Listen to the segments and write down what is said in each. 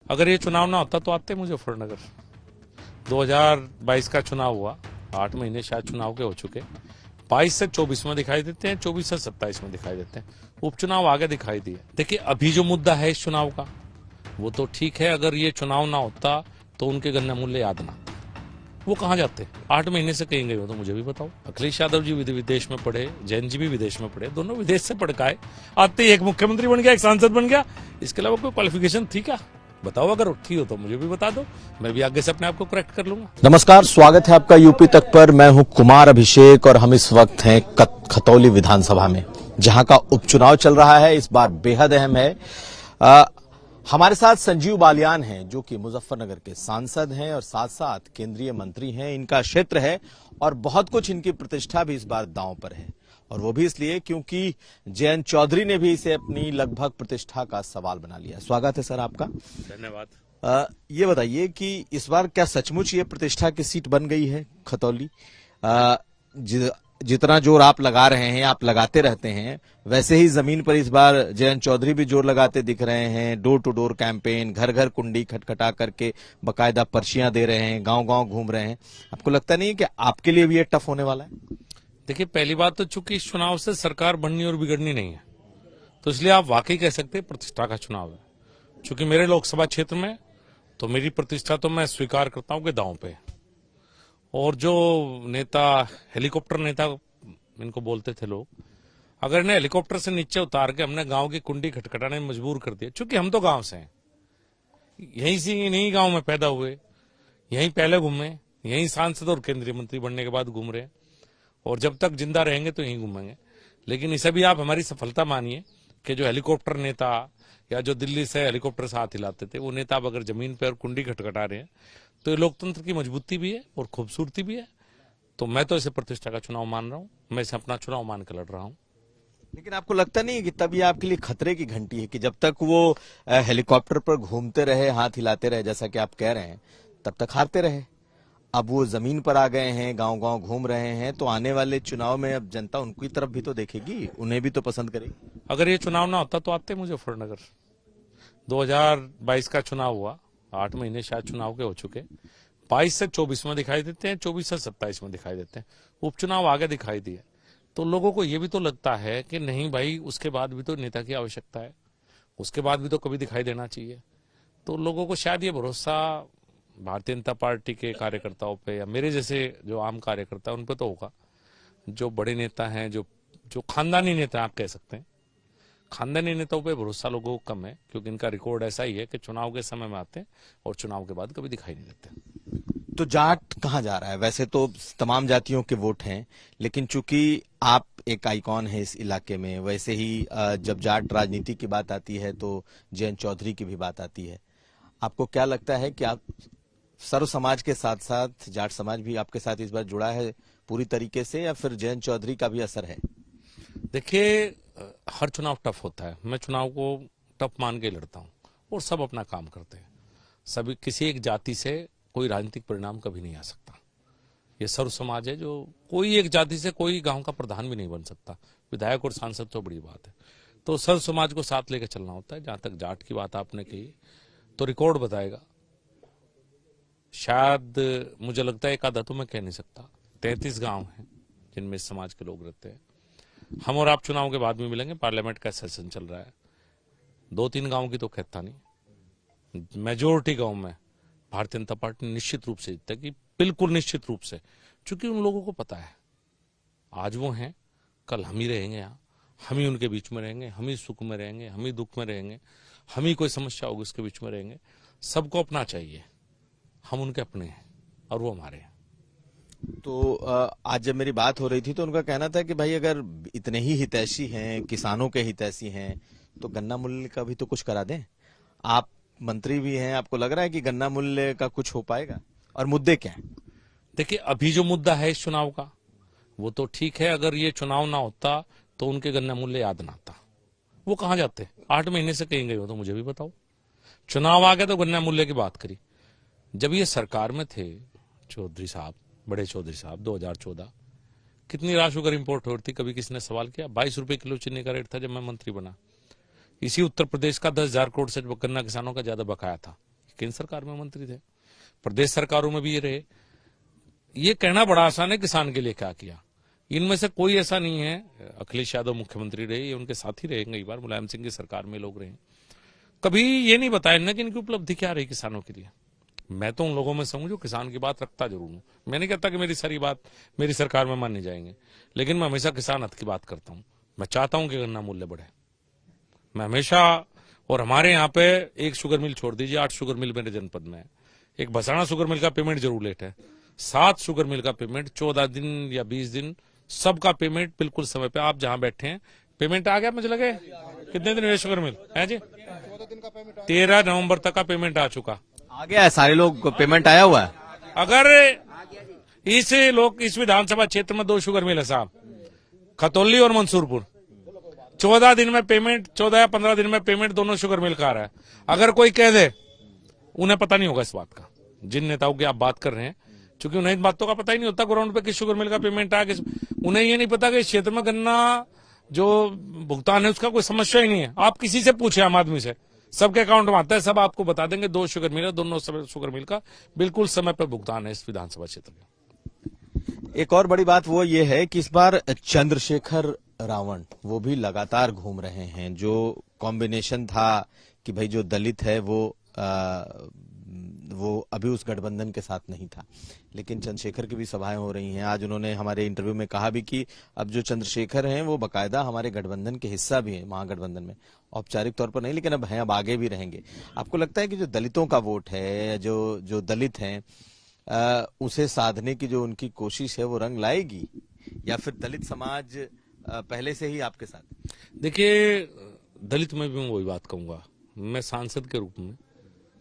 अगर ये चुनाव ना होता तो आते मुजफ्फरनगर। 2022 का चुनाव हुआ, 8 महीने शायद चुनाव के हो चुके। 22 से 24 में दिखाई देते हैं, 24 से 27 में दिखाई देते हैं। उपचुनाव आगे दिखाई दिए। देखिए, अभी जो मुद्दा है इस चुनाव का, वो तो ठीक है। अगर ये चुनाव ना होता तो उनके गन्ना मूल्य याद ना, वो कहाँ जाते? 8 महीने से कहीं गए हो तो मुझे भी बताओ। अखिलेश यादव जी विदेश में पढ़े, जैन जी भी विदेश में पढ़े, दोनों विदेश से पढ़ के आए। आते ही एक मुख्यमंत्री बन गया, एक सांसद बन गया। इसके अलावा कोई क्वालिफिकेशन थी क्या? बताओ, अगर थी हो तो मुझे भी बता दो, मैं भी आगे से अपने आप को करेक्ट कर लूंगा। नमस्कार, स्वागत है आपका यूपी तक पर। मैं हूं कुमार अभिषेक और हम इस वक्त हैं खतौली विधानसभा में, जहां का उपचुनाव चल रहा है। इस बार बेहद अहम है। हमारे साथ संजीव बालियान हैं, जो कि मुजफ्फरनगर के सांसद हैं और साथ साथ केंद्रीय मंत्री हैं। इनका क्षेत्र है और बहुत कुछ इनकी प्रतिष्ठा भी इस बार दांव पर है, और वो भी इसलिए क्योंकि जयंत चौधरी ने भी इसे अपनी लगभग प्रतिष्ठा का सवाल बना लिया। स्वागत है सर आपका। धन्यवाद। ये बताइए कि इस बार क्या सचमुच ये प्रतिष्ठा की सीट बन गई है खतौली? जितना जोर आप लगा रहे हैं, आप लगाते रहते हैं, वैसे ही जमीन पर इस बार जयंत चौधरी भी जोर लगाते दिख रहे हैं। डोर टू डोर कैंपेन, घर घर कुंडी खटखटा करके बाकायदा पर्चियां दे रहे हैं, गांव गांव घूम रहे हैं। आपको लगता नहीं है कि आपके लिए भी ये टफ होने वाला है? देखिए, पहली बात तो चूंकि इस चुनाव से सरकार बननी और बिगड़नी नहीं है, तो इसलिए आप वाकई कह सकते हैं प्रतिष्ठा का चुनाव है। चूंकि मेरे लोकसभा क्षेत्र में तो मेरी प्रतिष्ठा तो मैं स्वीकार करता हूं कि दांव पे। और जो नेता, हेलीकॉप्टर नेता इनको बोलते थे लोग, अगर इन्हें हेलीकॉप्टर से नीचे उतार के हमने गांव की कुंडी खटखटाने में मजबूर कर दिया, चूंकि हम तो गांव से हैं, यहीं से इन्हीं गांव में पैदा हुए, यहीं पहले घूमे, यहीं सांसद और केंद्रीय मंत्री बनने के बाद घूम रहे हैं, और जब तक जिंदा रहेंगे तो यहीं घूमेंगे। लेकिन इसे भी आप हमारी सफलता मानिए कि जो हेलीकॉप्टर नेता या जो दिल्ली से हेलीकॉप्टर से हाथ हिलाते थे, वो नेता अब अगर जमीन पर कुंडी खटखटा रहे हैं, तो ये लोकतंत्र की मजबूती भी है और खूबसूरती भी है। तो मैं तो इसे प्रतिष्ठा का चुनाव मान रहा हूं, मैं इसे अपना चुनाव मान के लड़ रहा हूं। लेकिन आपको लगता नहीं है कि तब ये आपके लिए खतरे की घंटी है कि जब तक वो हेलीकॉप्टर पर घूमते रहे, हाथ हिलाते रहे, जैसा कि आप कह रहे हैं, तब तक हारते रहे? अब वो जमीन पर आ गए हैं, गांव गांव घूम रहे हैं, तो आने वाले चुनाव में अब जनता उनकी तरफ भी तो देखेगी, उन्हें भी तो पसंद करेगी। अगर ये चुनाव ना होता तो आते मुजफ्फरनगर। 2022 का चुनाव हुआ, 8 महीने शायद चुनाव के हो चुके। 22 से 24 में दिखाई देते हैं, 24 से 27 में दिखाई देते हैं। उपचुनाव आगे दिखाई दिए, तो लोगों को ये भी तो लगता है कि नहीं भाई, उसके बाद भी तो नेता की आवश्यकता है, उसके बाद भी तो कभी दिखाई देना चाहिए। तो लोगों को शायद ये भरोसा भारतीय जनता पार्टी के कार्यकर्ताओं पे या मेरे जैसे जो आम कार्यकर्ता उन पे तो होगा। जो बड़े नेता हैं, जो जो खानदानी नेता आप कह सकते हैं, खानदानी नेताओं पे भरोसा लोगों को कम है, क्योंकि इनका रिकॉर्ड ऐसा ही है कि चुनाव के समय में आते हैं और चुनाव के बाद कभी दिखाई नहीं देते। तो जाट कहाँ जा रहा है? वैसे तो तमाम जातियों के वोट हैं, लेकिन चूंकि आप एक आइकॉन है इस इलाके में, वैसे ही जब जाट राजनीति की बात आती है तो जयंत चौधरी की भी बात आती है। आपको क्या लगता है कि आप सर्व समाज के साथ साथ जाट समाज भी आपके साथ इस बार जुड़ा है पूरी तरीके से, या फिर जयंत चौधरी का भी असर है? देखिए, हर चुनाव टफ होता है, मैं चुनाव को टफ मान के लड़ता हूँ, और सब अपना काम करते हैं। सभी, किसी एक जाति से कोई राजनीतिक परिणाम कभी नहीं आ सकता। ये सर्व समाज है, जो कोई एक जाति से कोई गांव का प्रधान भी नहीं बन सकता, विधायक और सांसद तो बड़ी बात है। तो सर्व समाज को साथ लेकर चलना होता है। जहां तक जाट की बात आपने कही, तो रिकॉर्ड बताएगा, शायद मुझे लगता है एक आधा तो मैं कह नहीं सकता, 33 गांव हैं जिनमें इस समाज के लोग रहते हैं। हम और आप चुनाव के बाद भी मिलेंगे, पार्लियामेंट का सेशन चल रहा है, 2-3 गांव की तो कहता नहीं, मेजोरिटी गांव में भारतीय जनता पार्टी निश्चित रूप से जीतेगी, बिल्कुल निश्चित रूप से। क्योंकि उन लोगों को पता है, आज वो हैं, कल हम ही रहेंगे यहाँ, हम ही उनके बीच में रहेंगे, हम ही सुख में रहेंगे, हम ही दुख में रहेंगे, हम ही कोई समस्या होगी उसके बीच में रहेंगे। सबको अपना चाहिए, हम उनके अपने हैं और वो हमारे हैं। तो आज जब मेरी बात हो रही थी तो उनका कहना था कि भाई अगर इतने ही हितैषी हैं, किसानों के हितैषी हैं, तो गन्ना मूल्य का भी तो कुछ करा दें। आप मंत्री भी हैं, आपको लग रहा है कि गन्ना मूल्य का कुछ हो पाएगा? और मुद्दे क्या हैं? देखिए, अभी जो मुद्दा है इस चुनाव का, वो तो ठीक है। अगर ये चुनाव ना होता तो उनके गन्ना मूल्य याद ना आता, वो कहाँ जाते? 8 महीने से कहीं गए हो तो मुझे भी बताओ। चुनाव आ गया तो गन्ना मूल्य की बात करी। जब ये सरकार में थे चौधरी साहब, बड़े चौधरी साहब, 2014, कितनी राशि शुगर इंपोर्ट हो रही थी? कभी किसी ने सवाल किया? 22 रुपए किलो चीनी का रेट था जब मैं मंत्री बना। इसी उत्तर प्रदेश का 10,000 करोड़ से गन्ना किसानों का ज्यादा बकाया था, केंद्र सरकार में मंत्री थे, प्रदेश सरकारों में भी ये रहे। ये कहना बड़ा आसान है किसान के लिए क्या किया, इनमें से कोई ऐसा नहीं है। अखिलेश यादव मुख्यमंत्री रहे, ये उनके साथी रहे कई बार, मुलायम सिंह की सरकार में लोग रहे, कभी ये नहीं बताया ना कि इनकी उपलब्धि क्या रही किसानों के लिए। मैं तो उन लोगों में से हूं जो किसान की बात रखता जरूर हूं। मैं नहीं कहता कि मेरी सारी बात मेरी सरकार में मानी जाएंगे, लेकिन मैं हमेशा किसान हित की बात करता हूं। मैं चाहता हूं कि गन्ना मूल्य बढ़े। मैं हमेशा, और हमारे यहाँ पे एक शुगर मिल छोड़ दीजिए, 8 शुगर मिल मेरे जनपद में है। एक भसाना शुगर मिल का पेमेंट जरूर लेट है, 7 शुगर मिल का पेमेंट 14 दिन या 20 दिन, सबका पेमेंट बिल्कुल समय पे। आप जहां बैठे हैं पेमेंट आ गया, मुझे लगे कितने दिन हुए शुगर मिल है जी? 13 नवंबर तक का पेमेंट आ चुका, आ गया है, सारे लोग को पेमेंट आया हुआ है। अगर इस विधानसभा क्षेत्र में 2 शुगर मिल है साहब, खतौली और मंसूरपुर, 14 दिन में पेमेंट, 14 या 15 दिन में पेमेंट दोनों शुगर मिल का आ रहा है। अगर कोई कह दे, उन्हें पता नहीं होगा इस बात का, जिन नेताओं की आप बात कर रहे हैं, क्योंकि उन्हें इन बातों का पता ही नहीं होता ग्राउंड पे किस शुगर मिल का पेमेंट आ गया। उन्हें ये नहीं पता कि इस क्षेत्र में गन्ना जो भुगतान है उसका कोई समस्या ही नहीं है। आप किसी से पूछे, आम आदमी से, सबके अकाउंट में आता है, सब आपको बता देंगे 2 शुगर मिल है, दोनों शुगर मिल का बिल्कुल समय पर भुगतान है इस विधानसभा क्षेत्र में। एक और बड़ी बात वो ये है कि इस बार चंद्रशेखर रावण वो भी लगातार घूम रहे हैं। जो कॉम्बिनेशन था कि भाई जो दलित है वो अभी उस गठबंधन के साथ नहीं था, लेकिन चंद्रशेखर की भी सभाएं हो रही हैं। आज उन्होंने हमारे इंटरव्यू में कहा भी कि अब जो चंद्रशेखर हैं वो बकायदा हमारे गठबंधन के हिस्सा भी हैं, महागठबंधन में, औपचारिक तौर पर नहीं लेकिन अब हैं, अब आगे भी रहेंगे। आपको लगता है कि जो दलितों का वोट है, जो दलित हैं, उसे साधने की जो उनकी कोशिश है वो रंग लाएगी, या फिर दलित समाज पहले से ही आपके साथ? देखिए, दलित में भी मैं वही बात कहूंगा, मैं सांसद के रूप में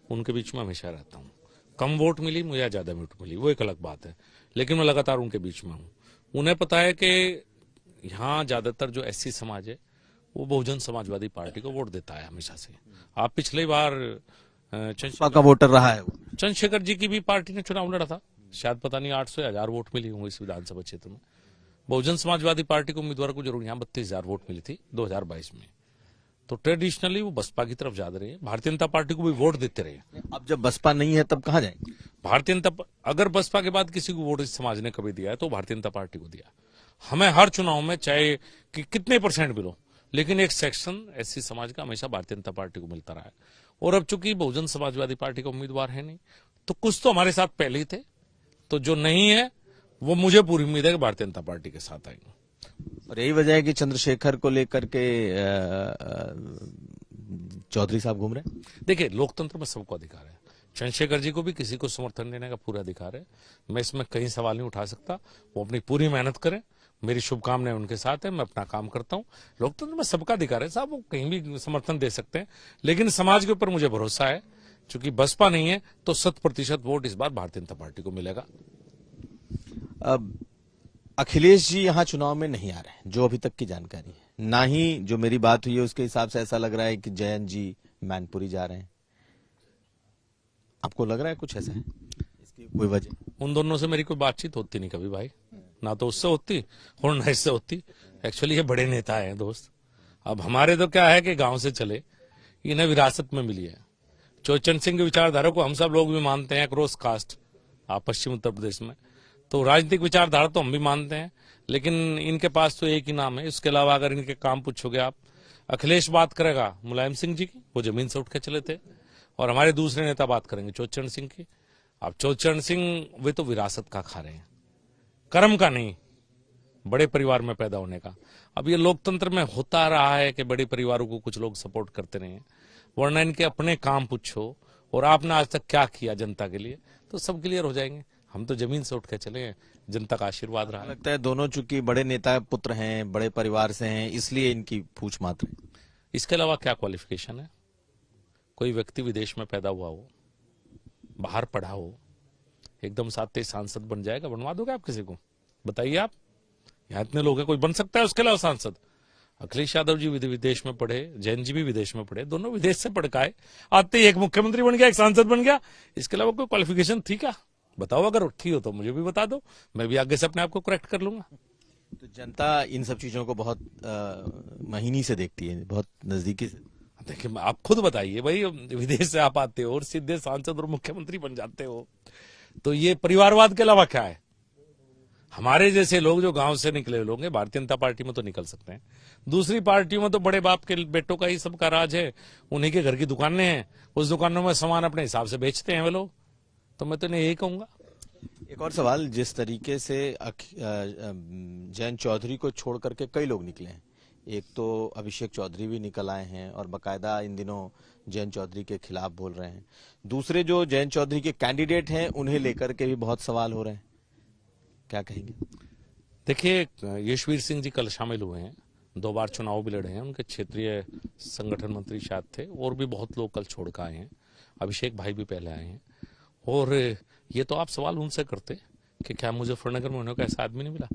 उनके बीच में हमेशा रहता हूँ। कम वोट मिली मुझे या ज्यादा वोट मिली वो एक अलग बात है, लेकिन मैं लगातार उनके बीच में हूँ। उन्हें पता है कि यहाँ ज्यादातर जो एससी समाज है वो बहुजन समाजवादी पार्टी को वोट देता है हमेशा से। आप पिछली बार का वोटर रहा है, चंद्रशेखर जी की भी पार्टी ने चुनाव लड़ा था, शायद पता नहीं 800 या 1000 वोट मिली होंगे इस विधानसभा क्षेत्र में। बहुजन समाजवादी पार्टी को उम्मीदवार को जरूर यहाँ 32,000 वोट मिली थी 2022 में। तो ट्रेडिशनली वो बसपा की तरफ ज्यादा रहे, भारतीय जनता पार्टी को भी वोट देते रहे। अब जब बसपा नहीं है तब कहां जाएंगे? भारतीय जनता, अगर बसपा के बाद किसी को वोट इस समाज ने कभी दिया है तो भारतीय जनता पार्टी को दिया। हमें हर चुनाव में चाहे कि कितने % मिलो, लेकिन एक सेक्शन एससी समाज का हमेशा भारतीय जनता पार्टी को मिलता रहा है। और अब चूंकि बहुजन समाजवादी पार्टी का उम्मीदवार है नहीं, तो कुछ तो हमारे साथ पहले ही थे, तो जो नहीं है वो मुझे पूरी उम्मीद है कि भारतीय जनता पार्टी के साथ आएंगे। और यही वजह है कि चंद्रशेखर को लेकर के चौधरी साहब घूम रहे हैं। देखिए, लोकतंत्र में सबको अधिकार है, चंद्रशेखर जी को भी किसी को समर्थन देने का पूरा अधिकार है। मैं इसमें कहीं सवाल नहीं उठा सकता, वो अपनी पूरी मेहनत करें, मेरी शुभकामनाएं उनके साथ है, मैं अपना काम करता हूं। लोकतंत्र में सबका अधिकार है साहब, वो कहीं भी समर्थन दे सकते हैं, लेकिन समाज के ऊपर मुझे भरोसा है, चूंकि बसपा नहीं है तो 100% वोट इस बार भारतीय जनता पार्टी को मिलेगा। अब अखिलेश जी यहाँ चुनाव में नहीं आ रहे हैं, जो अभी तक की जानकारी है, ना ही जो मेरी बात हुई है उसके हिसाब से ऐसा लग रहा है कि जयंत जी मैनपुरी जा रहे हैं। आपको लग रहा है कुछ ऐसा है, इसकी कोई वजह? उन दोनों से मेरी कोई बातचीत होती नहीं कभी भाई, ना तो उससे होती और ना इससे होती। एक्चुअली ये बड़े नेता हैं दोस्त। अब हमारे तो क्या है कि गांव से चले, इन्हें विरासत में मिली है। चौचन सिंह की विचारधारा को हम सब लोग भी मानते हैं, क्रॉस कास्ट, आप पश्चिम उत्तर प्रदेश में, तो राजनीतिक विचारधारा तो हम भी मानते हैं, लेकिन इनके पास तो एक ही नाम है। इसके अलावा अगर इनके काम पूछोगे आप, अखिलेश बात करेगा मुलायम सिंह जी की, वो जमीन से उठ के चले थे, और हमारे दूसरे नेता बात करेंगे चौचरण सिंह की। अब चौचरण सिंह वे तो विरासत का खा रहे हैं, कर्म का नहीं, बड़े परिवार में पैदा होने का। अब ये लोकतंत्र में होता रहा है कि बड़े परिवारों को कुछ लोग सपोर्ट करते रहे, वरना इनके अपने काम पूछो और आपने आज तक क्या किया जनता के लिए, तो सब क्लियर हो जाएंगे। हम तो जमीन से उठ के चले हैं, जनता का आशीर्वाद रहा है। लगता है दोनों चूंकि बड़े नेता पुत्र हैं, बड़े परिवार से हैं, इसलिए इनकी पूछ मात्र है। इसके अलावा क्या क्वालिफिकेशन है? कोई व्यक्ति विदेश में पैदा हुआ हो, बाहर पढ़ा हो, एकदम साथ सांसद बन जाएगा? बनवा दोगे आप किसी को? बताइए आप, यहाँ इतने लोग हैं, कोई बन सकता है उसके अलावा सांसद? अखिलेश यादव जी विदेश में पढ़े, जैन जी भी विदेश में पढ़े, दोनों विदेश से पढ़ के आए, आते ही एक मुख्यमंत्री बन गया, एक सांसद बन गया। इसके अलावा कोई क्वालिफिकेशन थी क्या? बताओ, अगर थी हो तो मुझे भी बता दो, मैं भी आगे से अपने आप को करेक्ट कर लूंगा। तो जनता इन सब चीजों को बहुत महीनी से देखती है, बहुत नजदीकी से। देखिए आप खुद बताइए भाई, विदेश से आप आते हो और सीधे सांसद और मुख्यमंत्री बन जाते हो, तो ये परिवारवाद के अलावा क्या है? हमारे जैसे लोग जो गांव से निकले लोग हैं, भारतीय जनता पार्टी में तो निकल सकते हैं, दूसरी पार्टियों में तो बड़े बाप के बेटों का ही सबका राज है, उन्हीं के घर की दुकानें हैं, उस दुकानों में सामान अपने हिसाब से बेचते हैं वे लोग। तो मैं तो इन्हें यही कहूंगा। एक और सवाल, जिस तरीके से जयंत चौधरी को छोड़ करके कई लोग निकले हैं, एक तो अभिषेक चौधरी भी निकल आए हैं और बकायदा इन दिनों जयंत चौधरी के खिलाफ बोल रहे हैं, दूसरे जो जयंत चौधरी के कैंडिडेट हैं उन्हें लेकर के भी बहुत सवाल हो रहे हैं, क्या कहेंगे? देखिए यशवीर सिंह जी कल शामिल हुए हैं, 2 बार चुनाव भी लड़े हैं, उनके क्षेत्रीय संगठन मंत्री शायद थे, और भी बहुत लोग कल छोड़ कर आए हैं, अभिषेक भाई भी पहले आए हैं। और ये तो आप सवाल उनसे करते कि क्या मुजफ्फरनगर में उन्हें का ऐसा आदमी नहीं मिला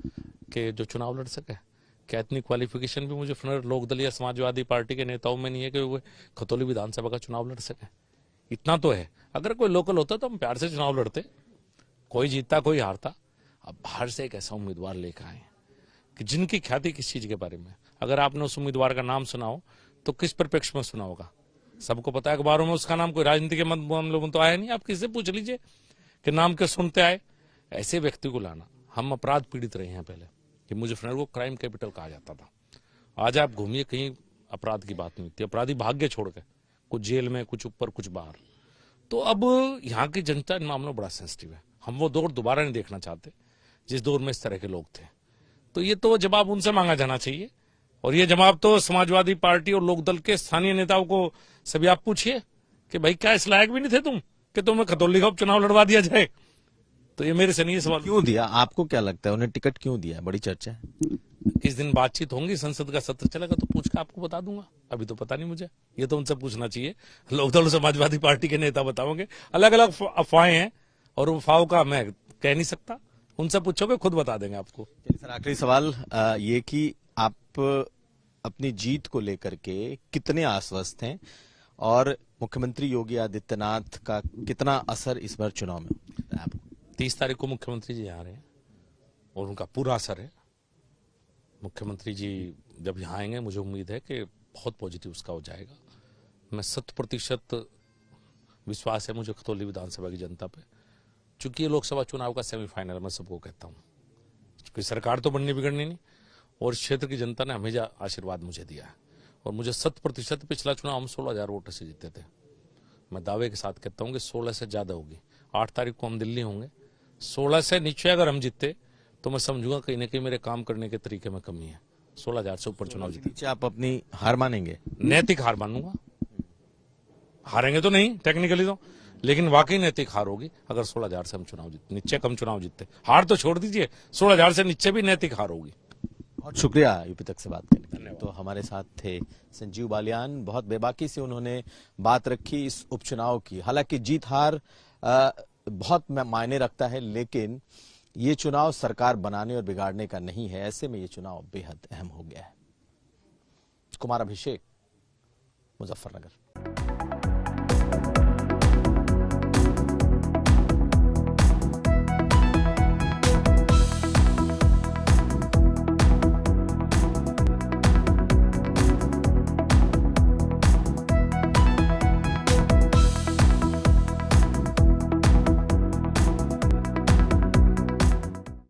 कि जो चुनाव लड़ सके? क्या इतनी क्वालिफिकेशन भी मुजफ्फरनगर लोकदल या समाजवादी पार्टी के नेताओं में नहीं है कि वो खतौली विधानसभा का चुनाव लड़ सके? इतना तो है। अगर कोई लोकल होता तो हम प्यार से चुनाव लड़ते, कोई जीतता कोई हारता। अब बाहर से एक ऐसा उम्मीदवार लेकर आए कि जिनकी ख्याति किस चीज के बारे में, अगर आपने उस उम्मीदवार का नाम सुना हो तो किस परिप्रेक्ष्य में सुना होगा? सबको पता है अखबारों में उसका नाम, कोई राजनीति के मामलों में तो आया नहीं। आप किससे पूछ लीजिए कि नाम क्यों सुनते आए? ऐसे व्यक्ति को लाना, हम अपराध पीड़ित रहे हैं पहले कि मुजफ्फरनगर को क्राइम कैपिटल कहा जाता था। आज आप घूमिए कहीं अपराध की बात नहीं होती, अपराधी भाग्य छोड़ के, कुछ जेल में, कुछ ऊपर, कुछ बाहर। तो अब यहाँ की जनता इन मामलों में बड़ा सेंसिटिव है। हम वो दौर दोबारा नहीं देखना चाहते जिस दौर में इस तरह के लोग थे। तो ये तो जवाब उनसे मांगा जाना चाहिए, और ये जवाब तो समाजवादी पार्टी और लोकदल के स्थानीय नेताओं को सभी आप पूछिए कि भाई क्या इस लायक भी नहीं थे तुम कि तुम्हें खतौली का उपचुनाव लड़वा दिया जाए? तो ये मेरे से नहीं सवाल। क्यों दिया, आपको क्या लगता है उन्हें टिकट क्यों दिया है? बड़ी चर्चा है। किस दिन बातचीत होंगी, संसद का सत्र चलेगा तो पूछ के आपको बता दूंगा, अभी तो पता नहीं मुझे, ये तो उनसे पूछना चाहिए। लोकदल समाजवादी पार्टी के नेता बताओगे, अलग अलग अफवाहें हैं और अफवाहों का मैं कह नहीं सकता, उनसे पूछोगे खुद बता देंगे आपको। चलिए सर, आखिरी सवाल ये कि आप अपनी जीत को लेकर के कितने आश्वस्त हैं और मुख्यमंत्री योगी आदित्यनाथ का कितना असर इस बार चुनाव में होता है आपको? 30 तारीख को मुख्यमंत्री जी आ रहे हैं और उनका पूरा असर है। मुख्यमंत्री जी जब यहाँ आएंगे मुझे उम्मीद है कि बहुत पॉजिटिव उसका हो जाएगा। मैं 100% विश्वास है मुझे खतौली विधानसभा की जनता पे, चूंकि ये लोकसभा चुनाव का सेमीफाइनल मैं सबको कहता हूँ, क्योंकि सरकार तो बननी बिगड़नी नहीं, और क्षेत्र की जनता ने हमेशा आशीर्वाद मुझे दिया है, और मुझे 100%, पिछला चुनाव हम 16,000 वोट से जीते थे, मैं दावे के साथ कहता हूँ कि 16 से ज्यादा होगी। 8 तारीख को हम दिल्ली होंगे, 16 से नीचे अगर हम जीतते तो मैं समझूंगा कहीं ना कहीं मेरे काम करने के तरीके में कमी है। 16,000 से ऊपर चुनाव जीते आप अपनी हार मानेंगे? नैतिक हार मानूंगा, हारेंगे तो नहीं टेक्निकली तो, लेकिन वाकई नैतिक हार होगी अगर 16,000 से हम चुनाव जीतते, नीचे कम चुनाव जीतते। हार तो छोड़ दीजिए, 16,000 से नीचे भी नैतिक हार होगी। बहुत शुक्रिया यूपी तक से बात करने के लिए। तो हमारे साथ थे संजीव बालियान, बहुत बेबाकी से उन्होंने बात रखी इस उपचुनाव की। हालांकि जीत हार बहुत मायने रखता है, लेकिन ये चुनाव सरकार बनाने और बिगाड़ने का नहीं है, ऐसे में ये चुनाव बेहद अहम हो गया है। कुमार अभिषेक, मुजफ्फरनगर।